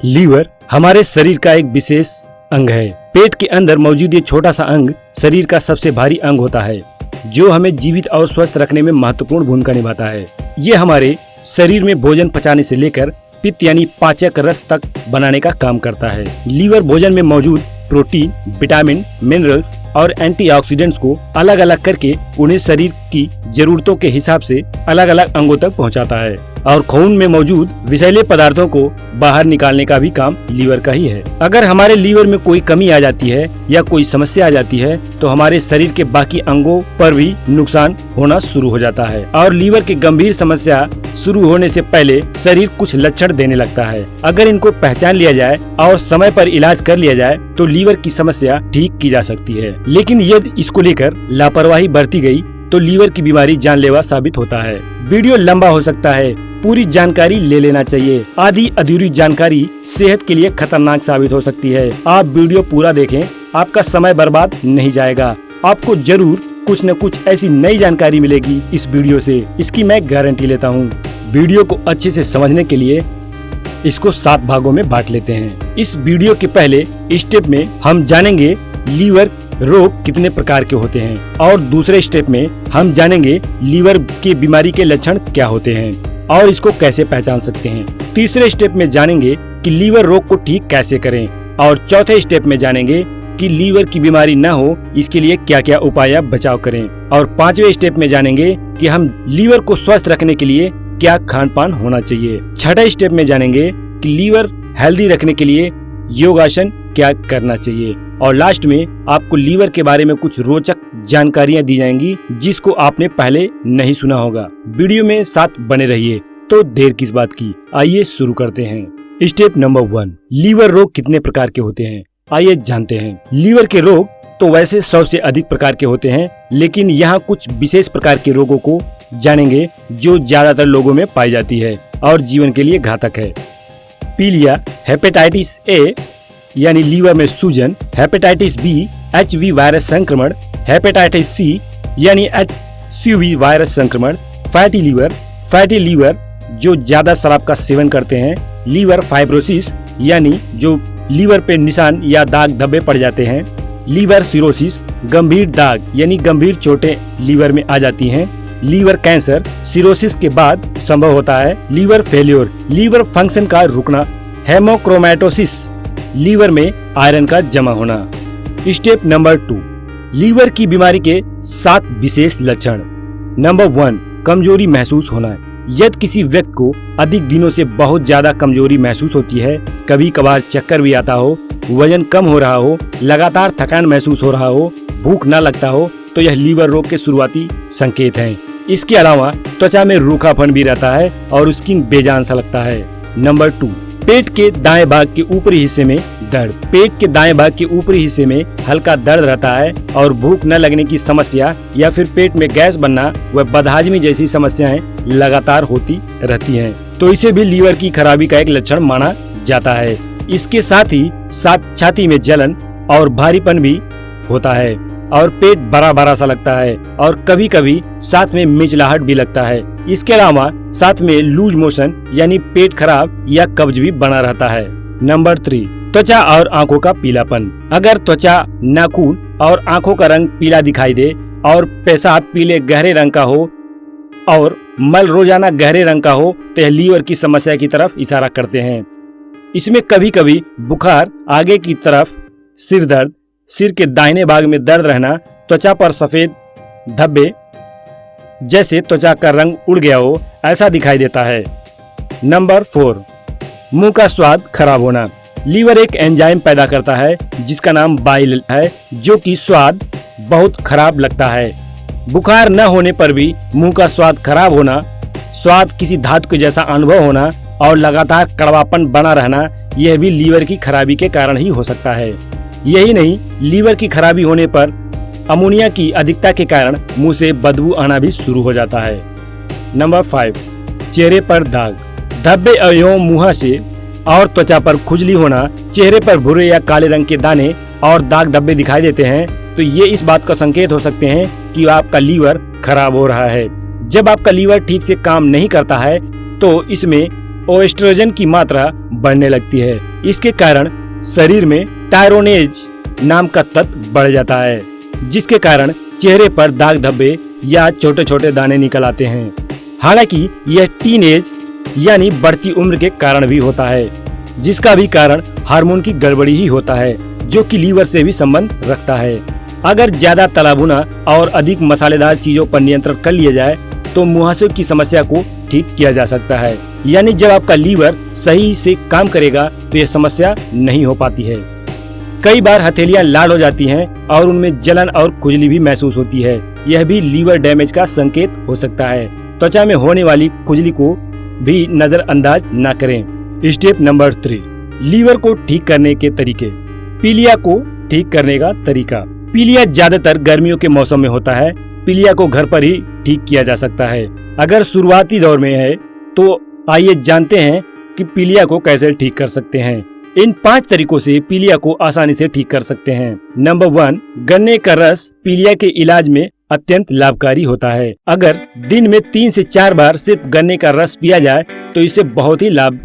Liver हमारे शरीर का एक विशेष अंग है। पेट के अंदर मौजूद ये छोटा सा अंग शरीर का सबसे भारी अंग होता है, जो हमें जीवित और स्वस्थ रखने में महत्वपूर्ण भूमिका निभाता है। ये हमारे शरीर में भोजन पचाने से लेकर पित्त यानी पाचक रस तक बनाने का काम करता है। लीवर भोजन में मौजूद प्रोटीन, विटामिन, मिनरल्स और एंटीऑक्सीडेंट्स को अलग अलग करके उन्हें शरीर की जरूरतों के हिसाब से अलग अलग अंगों तक पहुंचाता है और खून में मौजूद विषैले पदार्थों को बाहर निकालने का भी काम लीवर का ही है। अगर हमारे लीवर में कोई कमी आ जाती है या कोई समस्या आ जाती है तो हमारे शरीर के बाकी अंगों पर भी नुकसान होना शुरू हो जाता है और लीवर की गंभीर समस्या शुरू होने से पहले शरीर कुछ लक्षण देने लगता है। अगर इनको पहचान लिया जाए और समय पर इलाज कर लिया जाए तो लीवर की समस्या ठीक की जा सकती है। लेकिन यदि इसको लेकर लापरवाही बरती गई तो लीवर की बीमारी जानलेवा साबित होता है। वीडियो लंबा हो सकता है, पूरी जानकारी ले लेना चाहिए। आधी अधूरी जानकारी सेहत के लिए खतरनाक साबित हो सकती है। आप वीडियो पूरा देखें, आपका समय बर्बाद नहीं जाएगा। आपको जरूर कुछ न कुछ ऐसी नई जानकारी मिलेगी इस वीडियो से, इसकी मैं गारंटी लेता हूँ। वीडियो को अच्छे से समझने के लिए इसको 7 भागों में बांट लेते हैं। इस वीडियो के पहले स्टेप में हम जानेंगे लीवर रोग कितने प्रकार के होते हैं और दूसरे स्टेप में हम जानेंगे लीवर की बीमारी के लक्षण क्या होते हैं और इसको कैसे पहचान सकते हैं। तीसरे स्टेप में जानेंगे कि लीवर रोग को ठीक कैसे करें और चौथे स्टेप में जानेंगे कि लीवर की बीमारी न हो इसके लिए क्या क्या उपाय या बचाव करें और 5वें स्टेप में जानेंगे कि हम लीवर को स्वस्थ रखने के लिए क्या खान पान होना चाहिए। छठे स्टेप में जानेंगे कि लीवर हेल्दी रखने के लिए योगासन क्या करना चाहिए और लास्ट में आपको लीवर के बारे में कुछ रोचक जानकारियां दी जाएंगी जिसको आपने पहले नहीं सुना होगा। वीडियो में साथ बने रहिए। तो देर किस बात की, आइए शुरू करते हैं। स्टेप नंबर 1, लीवर रोग कितने प्रकार के होते हैं, आइए जानते हैं। लीवर के रोग तो वैसे 100 से अधिक प्रकार के होते हैं, लेकिन यहाँ कुछ विशेष प्रकार के रोगों को जानेंगे जो ज्यादातर लोगों में पाई जाती है और जीवन के लिए घातक है। पीलिया, हेपेटाइटिस ए यानी लीवर में सूजन, हेपेटाइटिस बी एचवी वायरस संक्रमण, हेपेटाइटिस सी यानी एचसीवी वायरस संक्रमण, फैटी लीवर जो ज्यादा शराब का सेवन करते हैं, लीवर फाइब्रोसिस यानी जो लीवर पे निशान या दाग धब्बे पड़ जाते हैं, लीवर सिरोसिस गंभीर दाग यानी गंभीर चोटें लीवर में आ जाती हैं, लीवर कैंसर सिरोसिस के बाद संभव होता है, लीवर फेल्योर लीवर फंक्शन का रुकना, हेमोक्रोमैटोसिस लीवर में आयरन का जमा होना। स्टेप नंबर 2, लीवर की बीमारी के 7 विशेष लक्षण। नंबर 1, कमजोरी महसूस होना। यदि किसी व्यक्ति को अधिक दिनों से बहुत ज्यादा कमजोरी महसूस होती है, कभी कभार चक्कर भी आता हो, वजन कम हो रहा हो, लगातार थकान महसूस हो रहा हो, भूख न लगता हो, तो यह लीवर रोग के शुरुआती संकेत हैं। इसके अलावा त्वचा में रूखापन भी रहता है और स्किन बेजान सा लगता है। नंबर 2, पेट के दाएं भाग के ऊपरी हिस्से में दर्द। पेट के दाएं भाग के ऊपरी हिस्से में हल्का दर्द रहता है और भूख न लगने की समस्या या फिर पेट में गैस बनना व बदहजमी जैसी समस्याएं लगातार होती रहती हैं, तो इसे भी लीवर की खराबी का एक लक्षण माना जाता है। इसके साथ ही छाती में जलन और भारीपन भी होता है और पेट बड़ा बड़ा सा लगता है और कभी कभी साथ में मिचलाहट भी लगता है। इसके अलावा साथ में लूज मोशन यानी पेट खराब या कब्ज भी बना रहता है। नंबर 3, त्वचा और आंखों का पीलापन। अगर त्वचा, नाखून और आंखों का रंग पीला दिखाई दे और पेशाब पीले गहरे रंग का हो और मल रोजाना गहरे रंग का हो तो यह लीवर की समस्या की तरफ इशारा करते हैं। इसमें कभी कभी बुखार, आगे की तरफ सिर दर्द, सिर के दाहिने भाग में दर्द रहना, त्वचा पर सफेद धब्बे जैसे त्वचा का रंग उड़ गया हो ऐसा दिखाई देता है। नंबर 4, मुंह का स्वाद खराब होना। लीवर एक एंजाइम पैदा करता है जिसका नाम बाइल है, जो कि स्वाद बहुत खराब लगता है। बुखार न होने पर भी मुंह का स्वाद खराब होना, स्वाद किसी धातु के जैसा अनुभव होना और लगातार कड़वापन बना रहना, यह भी लीवर की खराबी के कारण ही हो सकता है। यही नहीं, लीवर की खराबी होने पर अमोनिया की अधिकता के कारण मुंह से बदबू आना भी शुरू हो जाता है। नंबर 5, चेहरे पर दाग, धब्बे एवं मुंह से और त्वचा पर खुजली होना, चेहरे पर भूरे या काले रंग के दाने और दाग धब्बे दिखाई देते हैं तो ये इस बात का संकेत हो सकते हैं कि आपका लीवर खराब हो रहा है। जब आपका लीवर ठीक से काम नहीं करता है तो इसमें एस्ट्रोजन की मात्रा बढ़ने लगती है इसके कारण शरीर में टायरोनेज नाम का तत्व बढ़ जाता है, जिसके कारण चेहरे पर दाग धब्बे या छोटे छोटे दाने निकल आते हैं। हालांकि यह टीनेज यानी बढ़ती उम्र के कारण भी होता है, जिसका भी कारण हार्मोन की गड़बड़ी ही होता है, जो कि लीवर से भी संबंध रखता है। अगर ज्यादा तला भुना और अधिक मसालेदार चीजों पर नियंत्रण कर लिया जाए तो मुहासे की समस्या को ठीक किया जा सकता है। यानी जब आपका लीवर सही से काम करेगा तो यह समस्या नहीं हो पाती है। कई बार हथेलियां लाल हो जाती हैं और उनमें जलन और खुजली भी महसूस होती है। यह भी लीवर डैमेज का संकेत हो सकता है। त्वचा में होने वाली खुजली को भी नजरअंदाज न करें। स्टेप नंबर 3, लीवर को ठीक करने के तरीके। पीलिया को ठीक करने का तरीका। पीलिया ज्यादातर गर्मियों के मौसम में होता है। पीलिया को घर पर ही ठीक किया जा सकता है। अगर शुरुआती दौर में है तो आइए जानते हैं कि पीलिया को कैसे ठीक कर सकते हैं। इन 5 तरीकों से पीलिया को आसानी से ठीक कर सकते हैं। नंबर 1, गन्ने का रस पीलिया के इलाज में अत्यंत लाभकारी होता है। अगर दिन में 3 से 4 बार सिर्फ गन्ने का रस पिया जाए तो इससे बहुत ही लाभ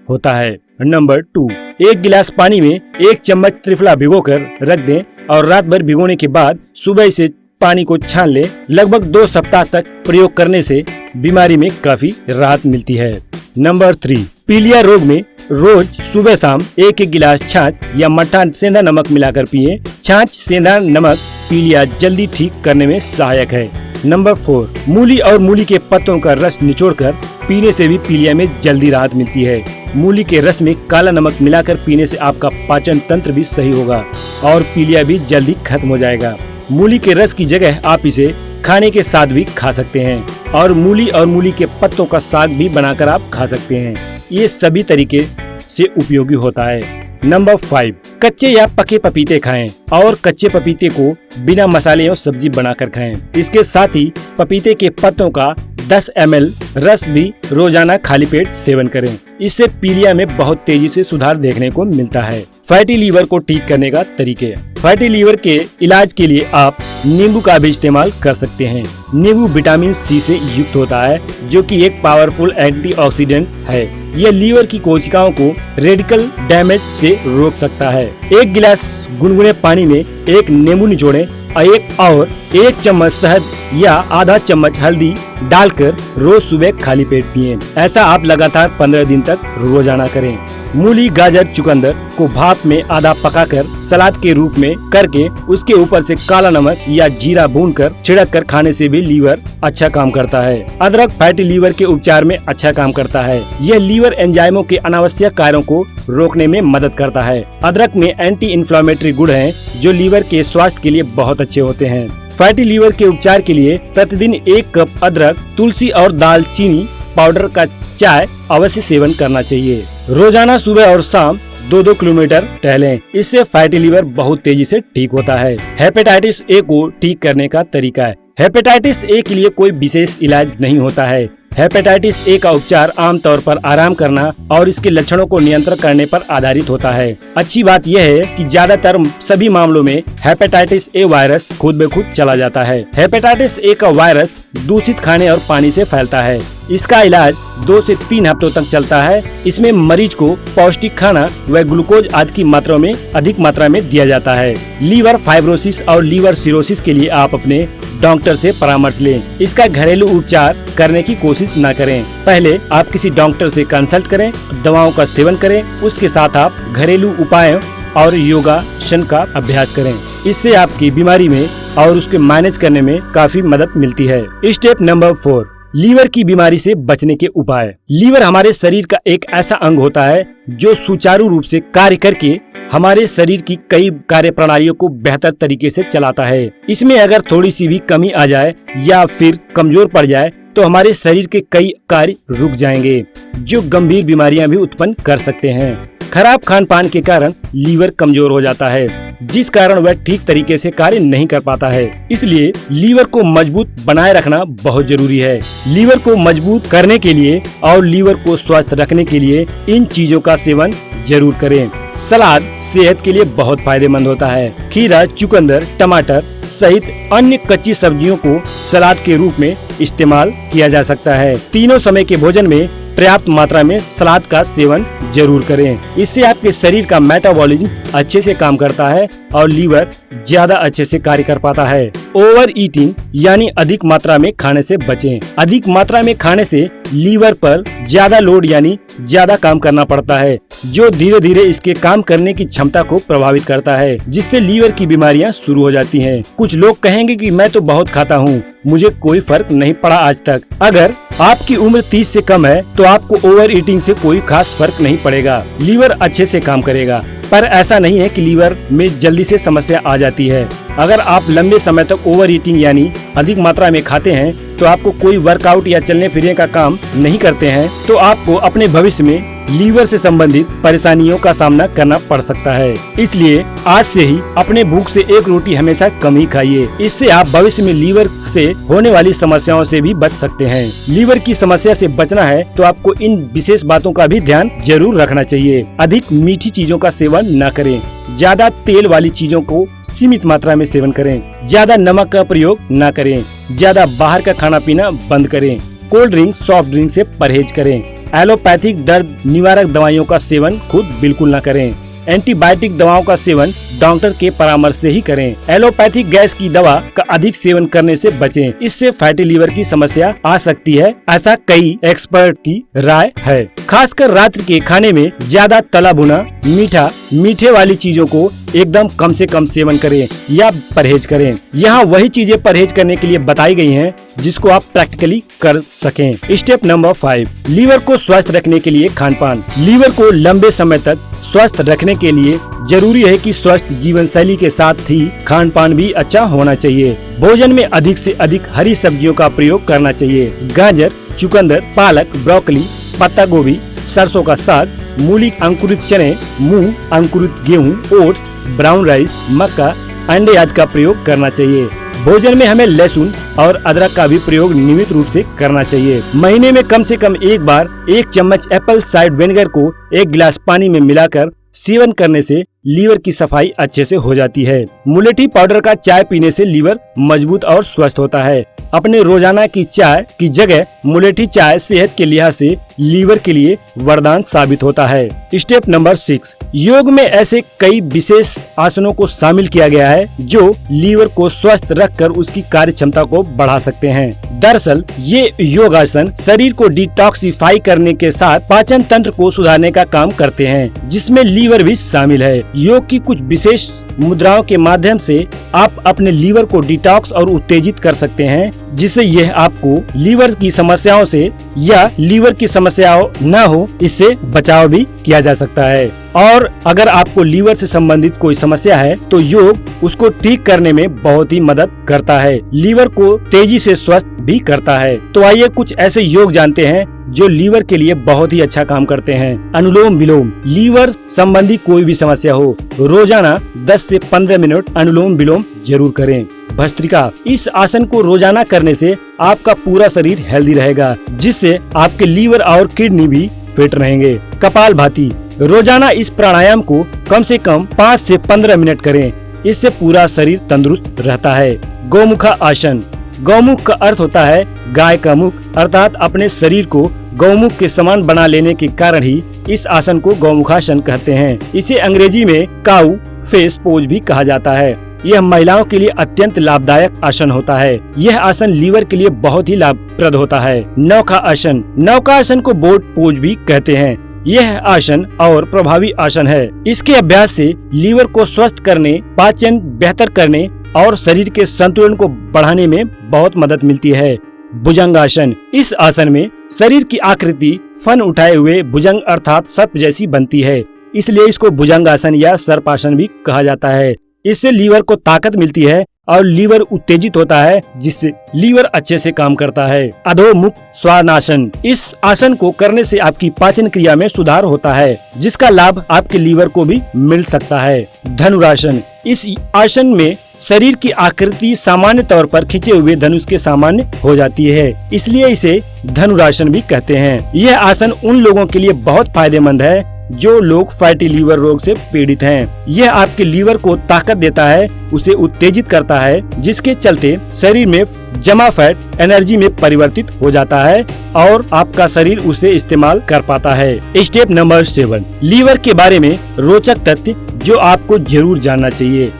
होता है। नंबर 2, 1 गिलास पानी में 1 चम्मच त्रिफला भिगोकर रख दें और रात भर भिगोने के बाद सुबह से पानी को छान ले। लगभग 2 सप्ताह तक प्रयोग करने से बीमारी में काफी राहत मिलती है। नंबर 3, पीलिया रोग में रोज सुबह शाम 1-1 गिलास छाछ या मट्ठा सेंधा नमक मिलाकर पिएं। छाछ सेंधा नमक पीलिया जल्दी ठीक करने में सहायक है। नंबर 4, मूली और मूली के पत्तों का रस निचोड़कर पीने से भी पीलिया में जल्दी राहत मिलती है। मूली के रस में काला नमक मिलाकर पीने से आपका पाचन तंत्र भी सही होगा और पीलिया भी जल्दी खत्म हो जाएगा। मूली के रस की जगह आप इसे खाने के साथ भी खा सकते हैं और मूली के पत्तों का साग भी बनाकर आप खा सकते हैं। ये सभी तरीके से उपयोगी होता है। नंबर 5, कच्चे या पके पपीते खाएं और कच्चे पपीते को बिना मसाले और सब्जी बनाकर खाएं। इसके साथ ही पपीते के पत्तों का 10 ml रस भी रोजाना खाली पेट सेवन करें। इससे पीलिया में बहुत तेजी से सुधार देखने को मिलता है। फैटी लीवर को ठीक करने का तरीके। फैटी लीवर के इलाज के लिए आप नींबू का भी इस्तेमाल कर सकते हैं। नींबू विटामिन सी से युक्त होता है, जो कि एक पावरफुल एंटीऑक्सीडेंट है। यह लीवर की कोशिकाओं को रेडिकल डैमेज से रोक सकता है। 1 गिलास गुनगुने पानी में 1 नींबू निचोड़ें और 1 चम्मच शहद या आधा चम्मच हल्दी डालकर रोज सुबह खाली पेट पिएं। ऐसा आप लगातार 15 दिन तक रोजाना करें। मूली, गाजर, चुकंदर को भाप में आधा पकाकर सलाद के रूप में करके उसके ऊपर से काला नमक या जीरा भूनकर छिड़क कर खाने से भी लीवर अच्छा काम करता है। अदरक फैटी लीवर के उपचार में अच्छा काम करता है। यह लीवर एंजाइमों के अनावश्यक कार्यों को रोकने में मदद करता है। अदरक में एंटी इन्फ्लेमेटरी गुण हैं, जो लीवर के स्वास्थ्य के लिए बहुत अच्छे होते हैं। फैटी लीवर के उपचार के लिए प्रतिदिन 1 कप अदरक, तुलसी और दालचीनी पाउडर का चाय अवश्य सेवन करना चाहिए। रोजाना सुबह और शाम 2-2 किलोमीटर टहलें। इससे फैटी लीवर बहुत तेजी से ठीक होता है। हेपेटाइटिस ए को ठीक करने का तरीका है। हेपेटाइटिस ए के लिए कोई विशेष इलाज नहीं होता है। हेपेटाइटिस ए का उपचार आमतौर पर आराम करना और इसके लक्षणों को नियंत्रण करने पर आधारित होता है। अच्छी बात यह है कि ज्यादातर सभी मामलों में हेपेटाइटिस ए वायरस खुद ब खुद चला जाता है। हेपेटाइटिस ए का वायरस दूषित खाने और पानी से फैलता है। इसका इलाज 2 से 3 हफ्तों तक चलता है। इसमें मरीज को पौष्टिक खाना व ग्लूकोज आदि की मात्रा में अधिक मात्रा में दिया जाता है। लीवर फाइब्रोसिस और लीवर सिरोसिस के लिए आप अपने डॉक्टर से परामर्श लें। इसका घरेलू उपचार करने की कोशिश न करें। पहले आप किसी डॉक्टर से कंसल्ट करें, दवाओं का सेवन करें। उसके साथ आप घरेलू उपायों और योगासन का अभ्यास करें। इससे आपकी बीमारी में और उसके मैनेज करने में काफी मदद मिलती है। स्टेप नंबर 4, लीवर की बीमारी से बचने के उपाय। लीवर हमारे शरीर का एक ऐसा अंग होता है जो सुचारू रूप से कार्य करके हमारे शरीर की कई कार्य प्रणालियों को बेहतर तरीके से चलाता है। इसमें अगर थोड़ी सी भी कमी आ जाए या फिर कमजोर पड़ जाए तो हमारे शरीर के कई कार्य रुक जाएंगे, जो गंभीर बीमारियां भी उत्पन्न कर सकते हैं। खराब खान पान के कारण लीवर कमजोर हो जाता है, जिस कारण वह ठीक तरीके से कार्य नहीं कर पाता है। इसलिए लीवर को मजबूत बनाए रखना बहुत जरूरी है। लीवर को मजबूत करने के लिए और लीवर को स्वस्थ रखने के लिए इन चीजों का सेवन जरूर करें। सलाद सेहत के लिए बहुत फायदेमंद होता है। खीरा, चुकंदर, टमाटर, सहित अन्य कच्ची सब्जियों को सलाद के रूप में इस्तेमाल किया जा सकता है। तीनों समय के भोजन में पर्याप्त मात्रा में सलाद का सेवन जरूर करें। इससे आपके शरीर का मेटाबॉलिज्म अच्छे से काम करता है और लीवर ज्यादा अच्छे से कार्य कर पाता है। ओवर ईटिंग यानी अधिक मात्रा में खाने से बचें। अधिक मात्रा में खाने से लीवर पर ज्यादा लोड यानी ज्यादा काम करना पड़ता है, जो धीरे धीरे इसके काम करने की क्षमता को प्रभावित करता है, जिससे लीवर की बीमारियां शुरू हो जाती हैं। कुछ लोग कहेंगे कि मैं तो बहुत खाता हूँ, मुझे कोई फर्क नहीं पड़ा आज तक। अगर आपकी उम्र 30 से कम है तो आपको ओवर ईटिंग से कोई खास फर्क नहीं पड़ेगा, लीवर अच्छे से काम करेगा। पर ऐसा नहीं है कि लीवर में जल्दी से समस्या आ जाती है। अगर आप लंबे समय तक ओवर ईटिंग यानी अधिक मात्रा में खाते हैं तो आपको कोई वर्कआउट या चलने फिरने का काम नहीं करते हैं तो आपको अपने भविष्य में लीवर से संबंधित परेशानियों का सामना करना पड़ सकता है। इसलिए आज से ही अपने भूख से एक रोटी हमेशा कम ही खाइए। इससे आप भविष्य में लीवर से होने वाली समस्याओं से भी बच सकते हैं। लीवर की समस्या से बचना है तो आपको इन विशेष बातों का भी ध्यान जरूर रखना चाहिए। अधिक मीठी चीजों का सेवन न करें। ज्यादा तेल वाली चीजों को सीमित मात्रा में सेवन करें। ज्यादा नमक का प्रयोग न करें। ज्यादा बाहर का खाना पीना बंद करें। कोल्ड ड्रिंक, सॉफ्ट ड्रिंक से परहेज करें। एलोपैथिक दर्द निवारक दवाइयों का सेवन खुद बिल्कुल न करें। एंटीबायोटिक दवाओं का सेवन डॉक्टर के परामर्श से ही करें। एलोपैथिक गैस की दवा का अधिक सेवन करने से बचें। इससे फैटी लीवर की समस्या आ सकती है, ऐसा कई एक्सपर्ट की राय है। खासकर रात्रि के खाने में ज्यादा तला भुना, मीठे वाली चीजों को एकदम कम से कम सेवन करें या परहेज करें। यहाँ वही चीजें परहेज करने के लिए बताई गई हैं जिसको आप प्रैक्टिकली कर सकें। स्टेप नंबर 5, लीवर को स्वस्थ रखने के लिए खान पान। लीवर को लंबे समय तक स्वस्थ रखने के लिए जरूरी है कि स्वस्थ जीवन शैली के साथ ही खान पान भी अच्छा होना चाहिए। भोजन में अधिक से अधिक हरी सब्जियों का प्रयोग करना चाहिए। गाजर, चुकंदर, पालक, ब्रोकली, पत्ता गोभी, सरसों का साग, मूली, अंकुरित चने, मूंग, अंकुरित गेहूं, ओट्स, ब्राउन राइस, मक्का, अंडे आदि का प्रयोग करना चाहिए। भोजन में हमें लहसुन और अदरक का भी प्रयोग नियमित रूप से करना चाहिए। महीने में कम से कम एक बार 1 चम्मच एप्पल साइडर विनेगर को 1 गिलास पानी में मिलाकर सेवन करने से लीवर की सफाई अच्छे से हो जाती है। मुलेठी पाउडर का चाय पीने से लीवर मजबूत और स्वस्थ होता है। अपने रोजाना की चाय की जगह मुलेठी चाय सेहत के लिहाज से लीवर के लिए वरदान साबित होता है। स्टेप नंबर 6, योग में ऐसे कई विशेष आसनों को शामिल किया गया है जो लीवर को स्वस्थ रखकर उसकी कार्य क्षमता को बढ़ा सकते हैं। दरअसल ये योगासन शरीर को डिटॉक्सिफाई करने के साथ पाचन तंत्र को सुधारने का काम करते हैं, जिसमें लीवर भी शामिल है। योग की कुछ विशेष मुद्राओं के माध्यम से आप अपने लीवर को डिटॉक्स और उत्तेजित कर सकते हैं, जिससे यह आपको लीवर की समस्याओं से या लीवर की समस्याओं न हो इससे बचाव भी किया जा सकता है। और अगर आपको लीवर से संबंधित कोई समस्या है तो योग उसको ठीक करने में बहुत ही मदद करता है। लीवर को तेजी से स्वस्थ भी करता है। तो आइए कुछ ऐसे योग जानते हैं जो लीवर के लिए बहुत ही अच्छा काम करते हैं। अनुलोम विलोम। लीवर संबंधी कोई भी समस्या हो, रोजाना 10 से 15 मिनट अनुलोम विलोम जरूर करें। भस्त्रिका। इस आसन को रोजाना करने से आपका पूरा शरीर हेल्दी रहेगा, जिससे आपके लीवर और किडनी भी फिट रहेंगे। कपालभाति। रोजाना इस प्राणायाम को कम से कम 5 से 15 मिनट करें, इससे पूरा शरीर तंदुरुस्त रहता है। गौमुखा आसन। गौमुख का अर्थ होता है गाय का मुख, अर्थात अपने शरीर को गौमुख के समान बना लेने के कारण ही इस आसन को गौमुखासन कहते हैं। इसे अंग्रेजी में काऊ फेस पोज भी कहा जाता है। यह महिलाओं के लिए अत्यंत लाभदायक आसन होता है। यह आसन लीवर के लिए बहुत ही लाभप्रद होता है। नौका आसन। नौका आसन को बोट पोज भी कहते हैं। यह आसन और प्रभावी आसन है। इसके अभ्यास से लीवर को स्वस्थ करने, पाचन बेहतर करने और शरीर के संतुलन को बढ़ाने में बहुत मदद मिलती है। भुजंगासन। इस आसन में शरीर की आकृति फन उठाए हुए भुजंग अर्थात सर्प जैसी बनती है, इसलिए इसको भुजंगासन या सर्पासन भी कहा जाता है। इससे लीवर को ताकत मिलती है और लीवर उत्तेजित होता है, जिससे लीवर अच्छे से काम करता है। अधोमुख श्वानासन। इस आसन को करने से आपकी पाचन क्रिया में सुधार होता है, जिसका लाभ आपके लीवर को भी मिल सकता है। धनुरासन। इस आसन में शरीर की आकृति सामान्य तौर पर खिंचे हुए धनुष के सामान्य हो जाती है, इसलिए इसे धनुरासन भी कहते हैं। यह आसन उन लोगों के लिए बहुत फायदेमंद है जो लोग फैटी लीवर रोग से पीड़ित हैं। यह आपके लीवर को ताकत देता है, उसे उत्तेजित करता है, जिसके चलते शरीर में जमा फैट एनर्जी में परिवर्तित हो जाता है और आपका शरीर उसे इस्तेमाल कर पाता है। स्टेप नंबर 7, लीवर के बारे में रोचक तथ्य जो आपको जरूर जानना चाहिए।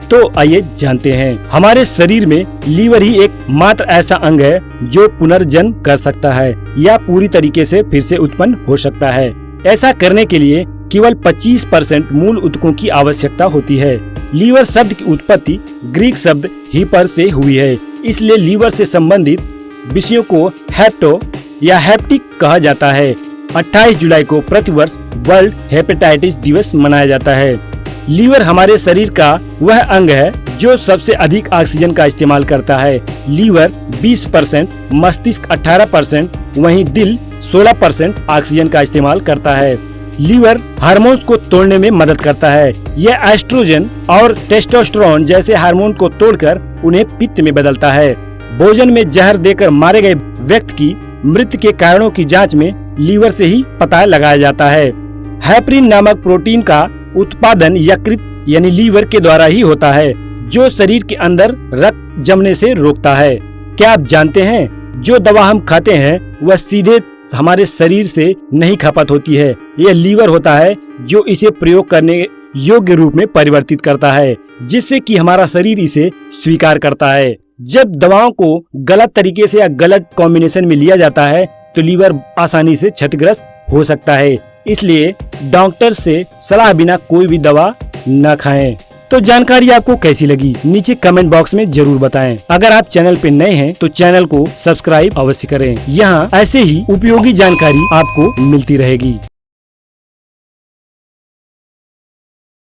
तो आइए जानते हैं। हमारे शरीर में लीवर ही एक मात्र ऐसा अंग है जो पुनर्जन्म कर सकता है या पूरी तरीके से फिर से उत्पन्न हो सकता है। ऐसा करने के लिए केवल 25% मूल ऊतकों की आवश्यकता होती है। लीवर शब्द की उत्पत्ति ग्रीक शब्द हीपर से हुई है, इसलिए लीवर से संबंधित विषयों को हेप्टो या हेप्टिक कहा जाता है। 28 जुलाई को प्रतिवर्ष वर्ल्ड हेपेटाइटिस दिवस मनाया जाता है। लीवर हमारे शरीर का वह अंग है जो सबसे अधिक ऑक्सीजन का इस्तेमाल करता है। लीवर 20%, मस्तिष्क 18%, वहीं दिल 16% ऑक्सीजन का इस्तेमाल करता है। लीवर हार्मोन्स को तोड़ने में मदद करता है। यह एस्ट्रोजन और टेस्टोस्टेरोन जैसे हार्मोन को तोड़कर उन्हें पित्त में बदलता है। भोजन में जहर देकर मारे गए व्यक्ति की मृत्यु के कारणों की जांच में लीवर से ही पता लगाया जाता है। हेपरिन नामक प्रोटीन का उत्पादन यकृत यानी लीवर के द्वारा ही होता है, जो शरीर के अंदर रक्त जमने से रोकता है। क्या आप जानते हैं, जो दवा हम खाते हैं वह सीधे हमारे शरीर से नहीं खपत होती है। यह लीवर होता है जो इसे प्रयोग करने योग्य रूप में परिवर्तित करता है, जिससे कि हमारा शरीर इसे स्वीकार करता है। जब दवाओं को गलत तरीके से या गलत कॉम्बिनेशन में लिया जाता है तो लीवर आसानी से क्षतिग्रस्त हो सकता है। इसलिए डॉक्टर से सलाह बिना कोई भी दवा न खाएं। तो जानकारी आपको कैसी लगी नीचे कमेंट बॉक्स में जरूर बताएं। अगर आप चैनल पे नए हैं तो चैनल को सब्सक्राइब अवश्य करें। यहाँ ऐसे ही उपयोगी जानकारी आपको मिलती रहेगी।